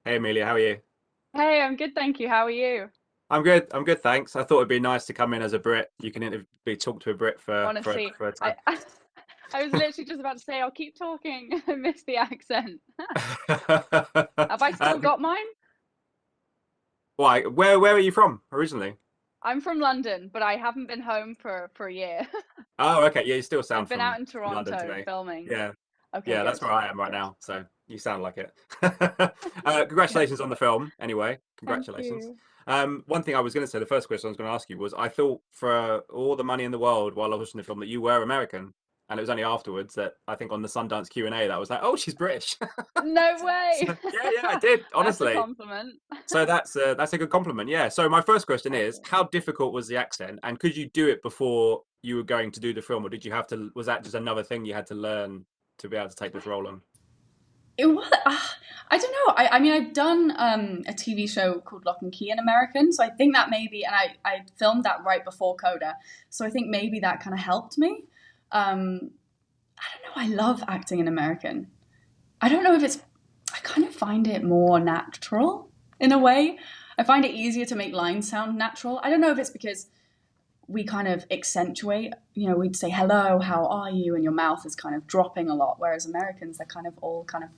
Hey Amelia, how are you? Hey, I'm good, thank you. How are you? I'm good. I'm good, thanks. I thought it'd be nice to come in as a Brit. You can be talk to a Brit for Honestly, for a I time. I was literally just about to say I'll keep talking. I missed the accent. Have I still Um, got mine? why? Where are you from originally? I'm from London, but I haven't been home for a year. Oh, okay. Yeah, you still I've sound been out from in London to Toronto me. filming. Yeah, Okay, yeah, that's good. where I am right Good. now. So you sound like it. Good. Congratulations on the film. Anyway, Thank congratulations. you. One thing I was going to say, the first question I was going to ask you was, I thought for all the money in the world while I was watching the film that you were American, and it was only afterwards that I think on the Sundance Q&A that I was like, oh, she's British. No way. So, yeah, I did That's a honestly. compliment. So that's a good compliment. Yeah. So my first question Thank is, you. how difficult was the accent, and could you do it before you were going to do the film, or did you have to? Was that just another thing you had to learn to be able to take this role on? It was. I don't know. I mean, I've done a TV show called Lock and Key in American, so I think that maybe, and I filmed that right before Coda, so I think maybe that kind of helped me. I don't know. I love acting in American. I don't know if it's. I kind of find it more natural in a way. I find it easier to make lines sound natural. I don't know if it's because we kind of accentuate, we'd say hello, how are you, and your mouth is kind of dropping a lot, whereas Americans, they're kind of all kind of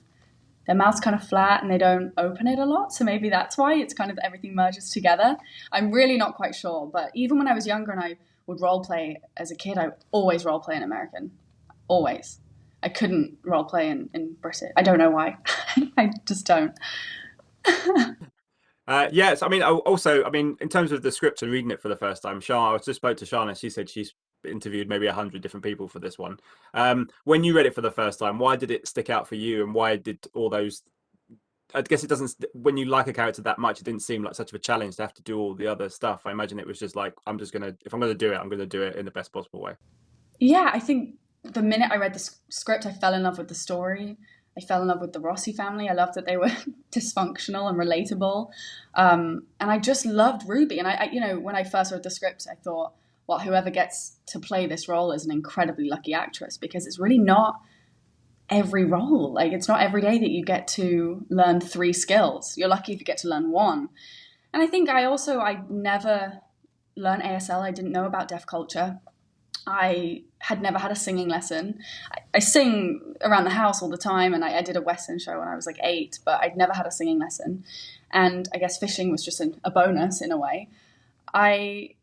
their mouth's kind of flat and they don't open it a lot. So maybe that's why it's kind of everything merges together. I'm really not quite sure. But even when I was younger and I would role play as a kid, I always role play in American. Always. I couldn't role play in British. I don't know why. I just don't. Yes, I mean, also, I mean, in terms of the script and reading it for the first time, I just spoke to Shana. She said she's interviewed maybe 100 different people for this one. When you read it for the first time, why did it stick out for you, and why did all those? I guess it doesn't. When you like a character that much, it didn't seem like such of a challenge to have to do all the other stuff. I imagine it was just like, I'm just gonna, if I'm gonna do it, I'm gonna do it in the best possible way. Yeah, I think the minute I read the script, I fell in love with the story. I fell in love with the Rossi family. I loved that they were dysfunctional and relatable, and I just loved Ruby. And when I first read the script, I thought, well, whoever gets to play this role is an incredibly lucky actress because it's really not every role. Like it's not every day that you get to learn three skills. You're lucky if you get to learn one. And I think I never learned ASL. I didn't know about deaf culture. I had never had a singing lesson. I sing around the house all the time, and I did a Western show when I was like 8, but I'd never had a singing lesson. And I guess fishing was just a bonus in a way. I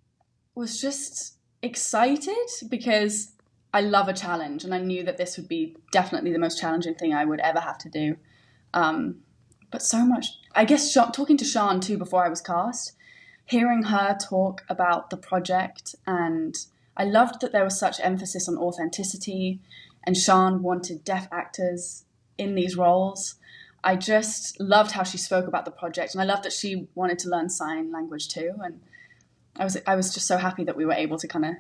was just excited because I love a challenge, and I knew that this would be definitely the most challenging thing I would ever have to do. Um, but so much, I guess, talking to Sian too before I was cast, hearing her talk about the project, and I loved that there was such emphasis on authenticity, and Sian wanted deaf actors in these roles. I just loved how she spoke about the project, and I loved that she wanted to learn sign language too. And I was just so happy that we were able to kind of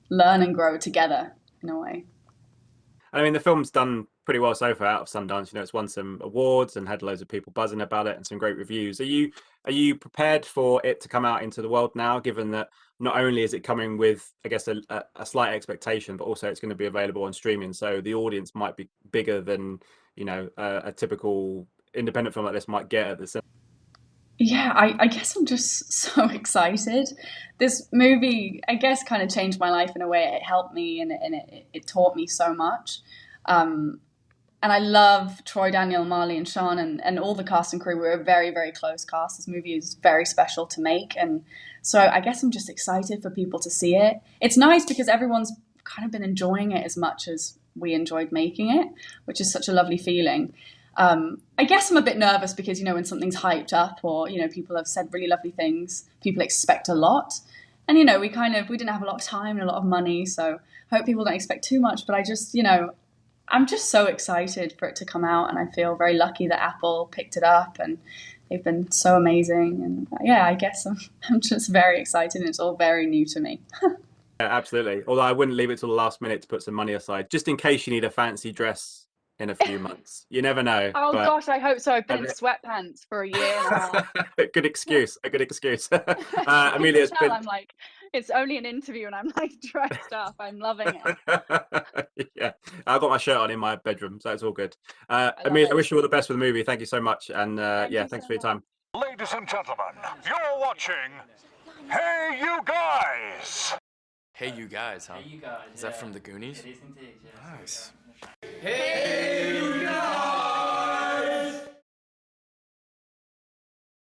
learn and grow together in a way. I mean, the film's done pretty well so far out of Sundance. You know, it's won some awards and had loads of people buzzing about it and some great reviews. Are you prepared for it to come out into the world now, given that not only is it coming with, I guess, a slight expectation, but also it's going to be available on streaming, so the audience might be bigger than a typical independent film like this might get at the cinema. Yeah, I guess I'm just so excited. This movie, I guess, kind of changed my life in a way. It helped me and it taught me so much. Um, and I love Troy, Daniel, Marley, and Sean, and all the cast and crew. We're a very, very close cast. This movie is very special to make. And so I guess I'm just excited for people to see it. It's nice because everyone's kind of been enjoying it as much as we enjoyed making it, which is such a lovely feeling. I guess I'm a bit nervous because, when something's hyped up or, people have said really lovely things, people expect a lot. And, we didn't have a lot of time and a lot of money. So I hope people don't expect too much. But I just, I'm just so excited for it to come out, and I feel very lucky that Apple picked it up, and they've been so amazing. And yeah, I guess I'm just very excited, and it's all very new to me. Yeah, absolutely. Although I wouldn't leave it till the last minute to put some money aside, just in case you need a fancy dress in a few months. You never know, Oh but gosh, I hope so. I've been a in bit- sweatpants for a year and a half. good excuse. A good excuse. You Amelia, can it's tell been I'm like, It's only an interview and I'm like dressed up. I'm loving it. Yeah, I've got my shirt on in my bedroom, so it's all good. I love Amelia, I it. wish you all the best with the movie. Thank you so much, and Thank yeah, you thanks so for your time. Ladies and gentlemen, you're watching Hey You Guys! Hey, you guys, huh? Hey, you guys. Is that from the Goonies? It is indeed, yes. Nice. Hey!